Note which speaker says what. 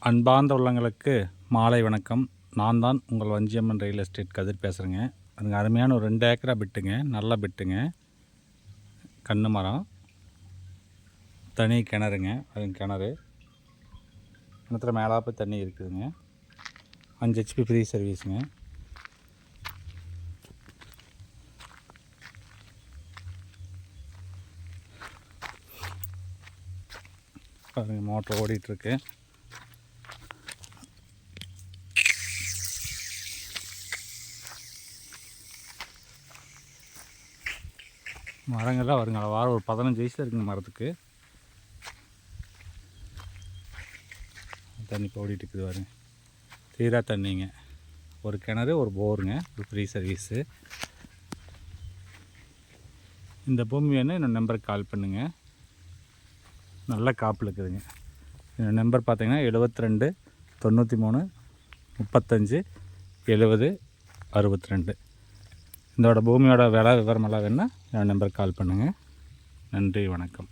Speaker 1: அன்பார்ந்த உள்ளங்களுக்கு மாலை வணக்கம். நான் தான் உங்கள் வஞ்சியம்மன் ரியல் எஸ்டேட் கதிர் பேசுகிறேங்க. அதுங்க அருமையான ஒரு 2 ஏக்கரா பிட்டுங்க, நல்ல பிட்டுங்க. கன்று மரம், தனி கிணறுங்க, அது கிணறு கிணத்துல மேலாப்பு தண்ணி இருக்குதுங்க. 5 HP ஃப்ரீ சர்வீஸுங்க. பாருங்க, மோட்டர் ஓடிட்டுருக்கு. மரங்கள்லாம் வருங்க, வாரம் ஒரு 15 வயசில் இருக்குங்க மரத்துக்கு. தண்ணி இப்போ ஓடிட்டு இருக்குது பாருங்க, தீரா தண்ணிங்க. ஒரு கிணறு, ஒரு போருங்க, ஒரு ஃப்ரீ சர்வீஸு. இந்த பூமி வேணும் என்னோடய நம்பருக்கு கால் பண்ணுங்கள். நல்ல காப்பில் இருக்குதுங்க. என்னோடய நம்பர் பார்த்தீங்கன்னா 72 93 35 70 62. இதோட பூமியோட விலை விவரமெல்லாம் வேணுன்னா என்னோடய நம்பருக்கு கால் பண்ணுங்கள். நன்றி, வணக்கம்.